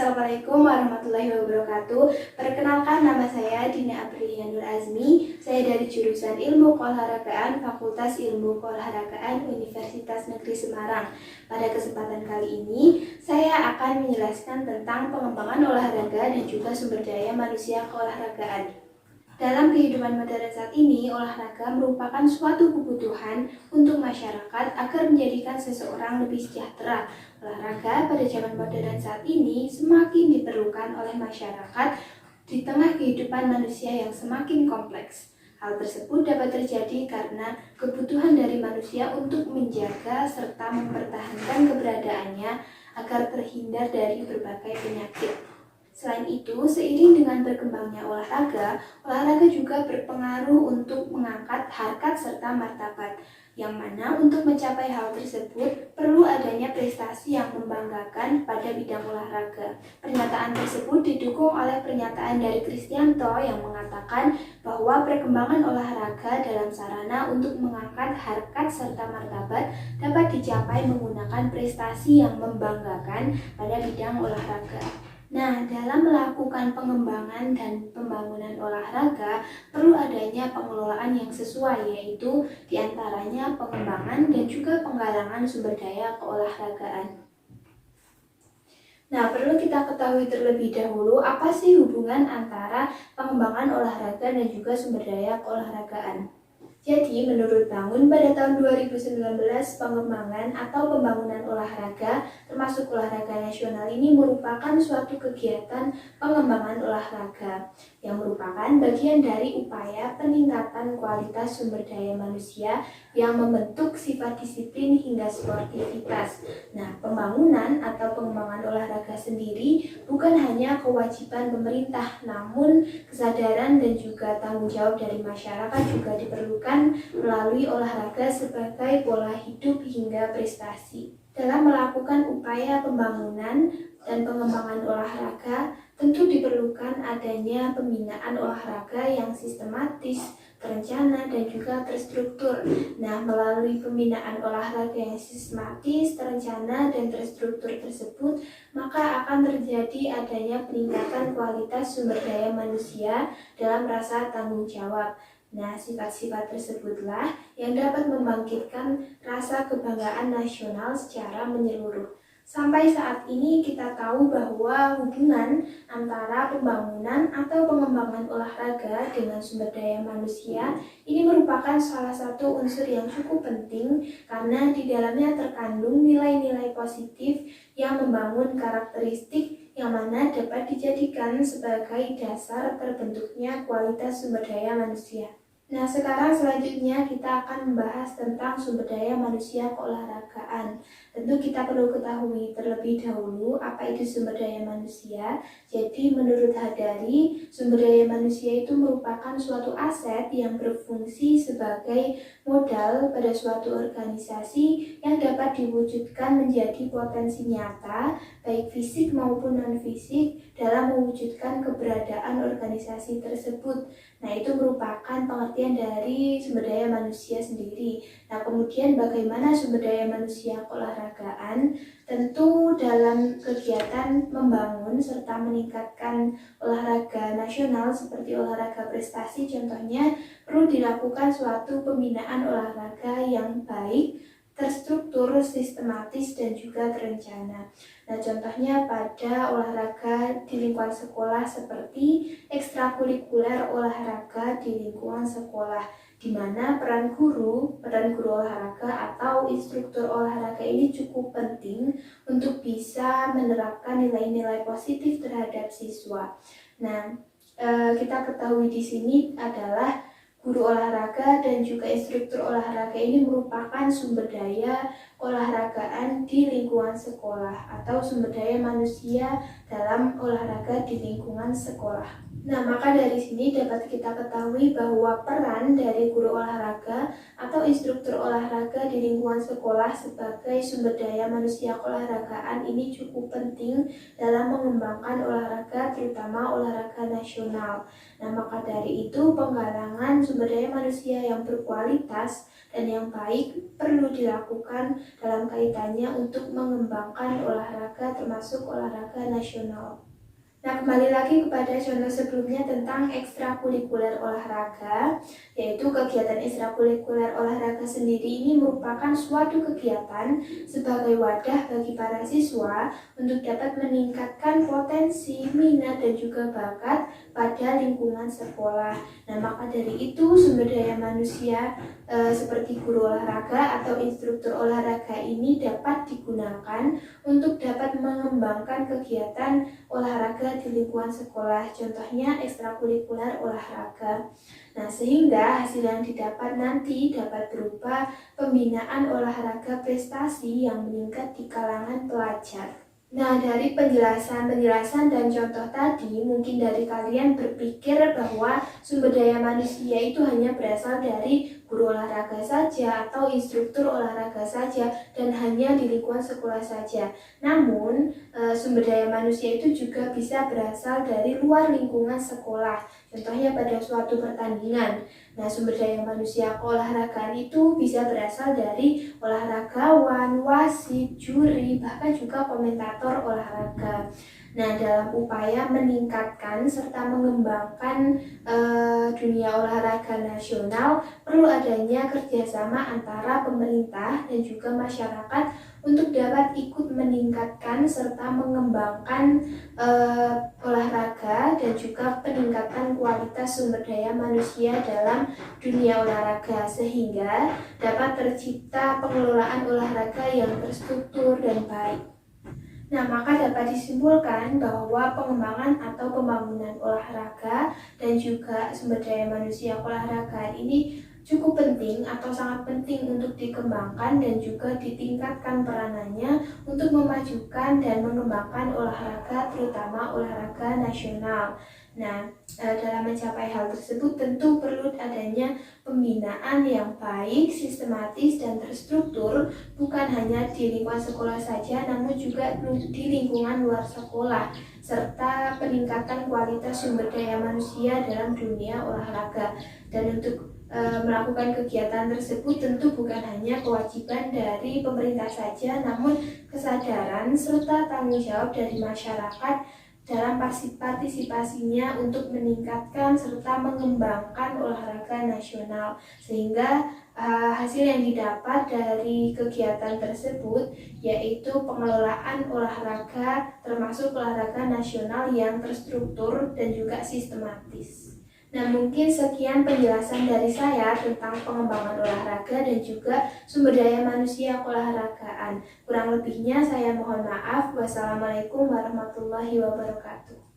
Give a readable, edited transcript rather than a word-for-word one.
Assalamualaikum warahmatullahi wabarakatuh. Perkenalkan, nama saya Dina Aprilia Nur Azmi. Saya dari jurusan Ilmu Keolahragaan Fakultas Ilmu Keolahragaan Universitas Negeri Semarang. Pada kesempatan kali ini, saya akan menjelaskan tentang pengembangan olahraga dan juga sumber daya manusia keolahragaan. Dalam kehidupan modern saat ini, olahraga merupakan suatu kebutuhan untuk masyarakat agar menjadikan seseorang lebih sejahtera. Olahraga pada zaman modern saat ini semakin diperlukan oleh masyarakat di tengah kehidupan manusia yang semakin kompleks. Hal tersebut dapat terjadi karena kebutuhan dari manusia untuk menjaga serta mempertahankan keberadaannya agar terhindar dari berbagai penyakit. Selain itu, seiring dengan berkembangnya olahraga juga berpengaruh untuk mengangkat harkat serta martabat, yang mana untuk mencapai hal tersebut perlu adanya prestasi yang membanggakan pada bidang olahraga. Pernyataan tersebut didukung oleh pernyataan dari Kristianto yang mengatakan bahwa perkembangan olahraga dalam sarana untuk mengangkat harkat serta martabat dapat dicapai menggunakan prestasi yang membanggakan pada bidang olahraga. Nah, dalam melakukan pengembangan dan pembangunan olahraga, perlu adanya pengelolaan yang sesuai, yaitu diantaranya pengembangan dan juga penggalangan sumber daya keolahragaan. Nah, perlu kita ketahui terlebih dahulu apa sih hubungan antara pengembangan olahraga dan juga sumber daya keolahragaan. Jadi, menurut Bangun, pada tahun 2019, pengembangan atau pembangunan olahraga, termasuk olahraga nasional ini merupakan suatu kegiatan pengembangan olahraga yang merupakan bagian dari upaya peningkatan kualitas sumber daya manusia yang membentuk sifat disiplin hingga sportivitas. Nah, pembangunan atau pengembangan olahraga sendiri bukan hanya kewajiban pemerintah, namun kesadaran dan juga tanggung jawab dari masyarakat juga diperlukan melalui olahraga sebagai pola hidup hingga prestasi. Dalam melakukan upaya pembangunan dan pengembangan olahraga, tentu diperlukan adanya pembinaan olahraga yang sistematis, terencana, dan juga terstruktur. Nah, melalui pembinaan olahraga yang sistematis, terencana, dan terstruktur tersebut, maka akan terjadi adanya peningkatan kualitas sumber daya manusia dalam rasa tanggung jawab. Nah, sifat-sifat tersebutlah yang dapat membangkitkan rasa kebanggaan nasional secara menyeluruh. Sampai saat ini kita tahu bahwa hubungan antara pembangunan atau pengembangan olahraga dengan sumber daya manusia ini merupakan salah satu unsur yang cukup penting karena di dalamnya terkandung nilai-nilai positif yang membangun karakteristik yang mana dapat dijadikan sebagai dasar terbentuknya kualitas sumber daya manusia. Nah, selanjutnya kita akan membahas tentang sumber daya manusia keolahragaan. Tentu kita perlu ketahui terlebih dahulu apa itu sumber daya manusia. Jadi menurut Hadari, sumber daya manusia itu merupakan suatu aset yang berfungsi sebagai modal pada suatu organisasi yang dapat diwujudkan menjadi potensi nyata, baik fisik maupun non-fisik, dalam mewujudkan keberadaan organisasi tersebut. Nah, itu merupakan pengertian dari sumber daya manusia sendiri. Nah, kemudian bagaimana sumber daya manusia keolahragaan? Tentu dalam kegiatan membangun serta meningkatkan olahraga nasional seperti olahraga prestasi, contohnya perlu dilakukan suatu pembinaan olahraga yang baik, terstruktur, sistematis, dan juga terencana. Nah, contohnya pada olahraga di lingkungan sekolah seperti ekstrakurikuler olahraga di lingkungan sekolah, di mana peran guru olahraga atau instruktur olahraga ini cukup penting untuk bisa menerapkan nilai-nilai positif terhadap siswa. Nah, kita ketahui di sini adalah guru olahraga dan juga instruktur olahraga ini merupakan sumber daya olahragaan di lingkungan sekolah atau sumber daya manusia dalam olahraga di lingkungan sekolah. Nah, maka dari sini dapat kita ketahui bahwa peran dari guru olahraga atau instruktur olahraga di lingkungan sekolah sebagai sumber daya manusia keolahragaan ini cukup penting dalam mengembangkan olahraga terutama olahraga nasional. Nah, maka dari itu penggalangan sumber daya manusia yang berkualitas dan yang baik perlu dilakukan dalam kaitannya untuk mengembangkan olahraga termasuk olahraga nasional. Nah, kembali lagi kepada contoh sebelumnya tentang ekstrakurikuler olahraga, yaitu kegiatan ekstrakurikuler olahraga sendiri ini merupakan suatu kegiatan sebagai wadah bagi para siswa untuk dapat meningkatkan potensi, minat, dan juga bakat pada lingkungan sekolah. Nah, maka dari itu sumber daya manusia seperti guru olahraga atau instruktur olahraga ini dapat digunakan untuk dapat mengembangkan kegiatan olahraga di lingkungan sekolah, contohnya ekstrakurikuler olahraga. Nah, sehingga hasil yang didapat nanti dapat berupa pembinaan olahraga prestasi yang meningkat di kalangan pelajar. Nah, dari penjelasan dan contoh tadi, mungkin dari kalian berpikir bahwa sumber daya manusia itu hanya berasal dari guru olahraga saja atau instruktur olahraga saja dan hanya di lingkungan sekolah saja. Namun, sumber daya manusia itu juga bisa berasal dari luar lingkungan sekolah. Contohnya pada suatu pertandingan. Nah, sumber daya manusia keolahragaan itu bisa berasal dari olahragawan, wasit, juri, bahkan juga komentator olahraga. Nah, dalam upaya meningkatkan serta mengembangkan dunia olahraga nasional, perlu adanya kerjasama antara pemerintah dan juga masyarakat untuk dapat ikut meningkatkan serta mengembangkan olahraga dan juga peningkatan kualitas sumber daya manusia dalam dunia olahraga, sehingga dapat tercipta pengelolaan olahraga yang terstruktur dan baik. Nah, maka dapat disimpulkan bahwa pengembangan atau pembangunan olahraga dan juga sumber daya manusia keolahragaan ini cukup penting atau sangat penting untuk dikembangkan dan juga ditingkatkan peranannya untuk memajukan dan mengembangkan olahraga, terutama olahraga nasional. Nah, dalam mencapai hal tersebut tentu perlu adanya pembinaan yang baik, sistematis, dan terstruktur, bukan hanya di lingkungan sekolah saja, namun juga di lingkungan luar sekolah, serta peningkatan kualitas sumber daya manusia dalam dunia olahraga. Dan untuk melakukan kegiatan tersebut tentu bukan hanya kewajiban dari pemerintah saja, namun kesadaran serta tanggung jawab dari masyarakat dalam partisipasinya untuk meningkatkan serta mengembangkan olahraga nasional, sehingga hasil yang didapat dari kegiatan tersebut yaitu pengelolaan olahraga termasuk olahraga nasional yang terstruktur dan juga sistematis. Nah, mungkin sekian penjelasan dari saya tentang pengembangan olahraga dan juga sumber daya manusia keolahragaan. Kurang lebihnya saya mohon maaf. Wassalamualaikum warahmatullahi wabarakatuh.